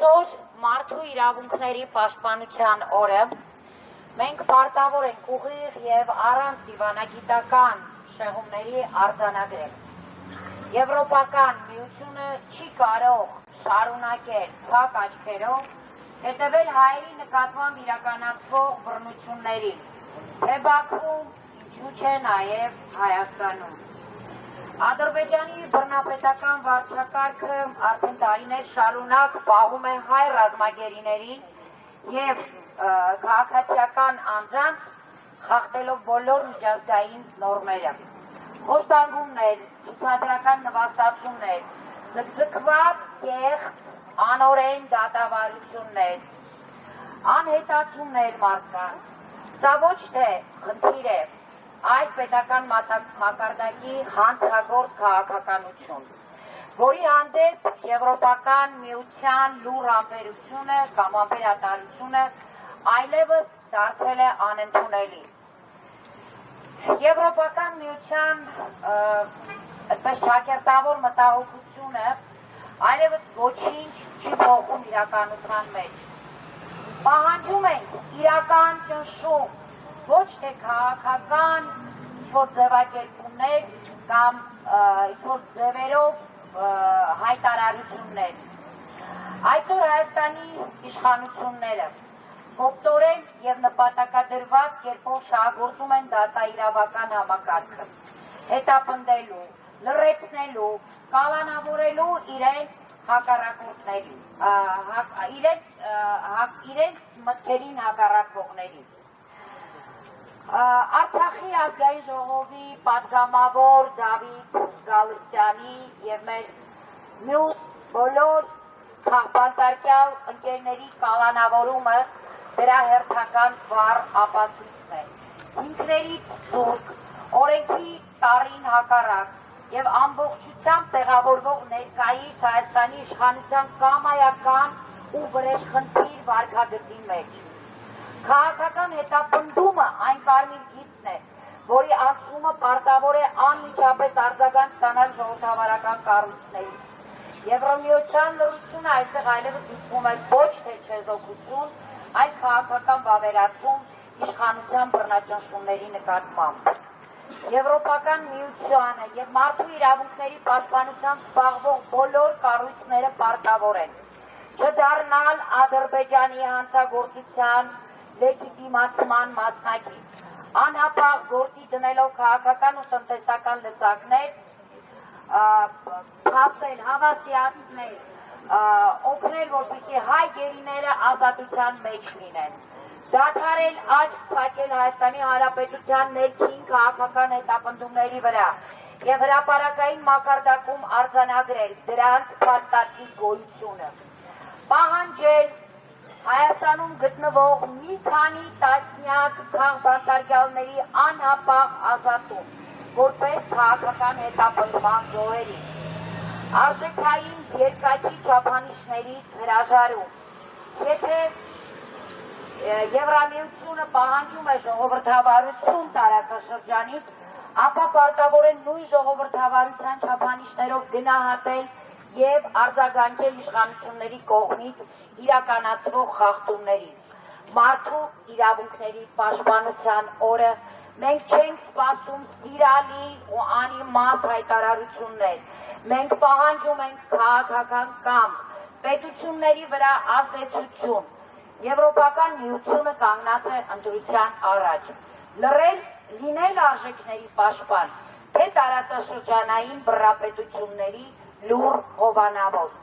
Այսօր մարդու իրավունքների պաշտպանության օրը մենք պարտավոր ենք ուղիղ եւ առանց դիվանագիտական շեղումների արձանագրել։ Եվրոպական միությունը չի կարող շարունակել փակ աչքերով հետևել հայերի նկատմամբ իրականացվող բռնություններին, թե Բաքվում, ինչու չէ նաեւ Հայաստանում։ Ադրբեջանի բռնապետական վարչակարգը արդեն տարիներ շարունակ պահում է հայ ռազմագերիներին եւ քաղաքացիական անձանց խախտելով բոլոր միջազգային նորմերը։ Խոշտանգումներ, ցուցադրական նվաստացումներ, ձգձգված կեղծ, անօրեն դատավարություններ, անհետացումներ մարդկանց։ Սա ոչ թե խնդիր է, այլ պետական մակարդակի հանցագործ քաղաքականություն, որի հանդեպ Եվրոպական միության լուռ համբերությունը կամ համբերատարությունը այլևս դարձել է անընդունելի։ Եվրոպական միության այդպես ճակերտավոր մտահոգությունը այլևս ոչինչ չի փոխում իրականության մեջ։ Պահանջում ենք իրական ճնշում, ոչ թե քաղաքական ինչ-որ ձևակերպումներ կամ ինչ-որ ձևերով հայտարարություններ։ Այսօր Հայաստանի իշխանությունները կոպտորեն եւ նպատակադրված կերպով շահագործում են դատաիրավական համակարգը, հետապնդելու, լրացնելու, կալանավորելու իրենց հակառակորդներին, իրենց մտքերին հակառակվողներին։ Արցախի ազգային ժողովի պատգամավոր Դավիթ Գալստյանի եւ մեր մյուս բոլոր քաղաքապետարյալ ընկերների կալանավորումը դրա հերթական վառ ապացույցն է։ Ինքներից զուրկ, օրենքի տարին հակառակ եւ ամբողջությամբ տեղավորվող ներկայիս Հայաստանի իշխանության կամայական ու վրեժխնդիր վարքագծի մեջ։ Քաղաքական հետապնդումը այն կարմիր գիծն է, որի անցումը պարտավոր է անմիջապես արձագանք ստանալ ժողովրդավարական կառույցներից։ Եվրամիության լռությունը այստեղ այլևս դիտվում է ոչ թե չեզոքություն, այլ քաղաքական վավերացում իշխանության բռնաճնշումների նկատմամբ։ Եվրոպական միությանը եւ մարդու իրավունքների պաշտպանությամբ զբաղվող բոլոր կառույցները պարտավոր են չդառնալ Ադրբեջանի հանցագործության լեգիտիմացման մասնակից, անհապաղ գործի դնելով քաղաքական ու տնտեսական լծակներ, փաստել, հավաստիացնել, օգնել, որպեսզի հայ գերիները ազատության մեջ լինեն, դադարել աչք փակել Հայաստանի Հանրապետության ներքին քաղաքական հետապնդումների վրա եւ հրապարակային մակարդակում արձանագրել դրանց փաստացի գոյությունը, պահանջել Հայաստանում գտնվող մի քանի տասնյակ քաղաքապետարյալների անհապաղ ազատում, որպես քաղաքական հետապնդման զոհերի, արժեքային երկակի չափանիշներից հրաժարում, եթե Եվրամիությունը պահանջում է ժողովրդավարություն տարածաշրջանից, ապա պարտավոր է նույն ժողովրդավարության չափանիշներով գնահատել եւ արձագանքել իշխանությունների կողմից իրականացվող խախտումներին։ Մարդու իրավունքների պաշտպանության օրը մենք չենք սպասում սիրալի ու անիմաստ հայտարարություններ։ Մենք պահանջում ենք քաղաքական կամք, պետությունների վրա ազդեցություն։ Եվրոպական միությունը կանգնած է ընտրության առաջ։ Լռել, լինել արժեքների պաշտպան, թե տարածաշրջանային բռնապետությունների լուռ հովանավոր։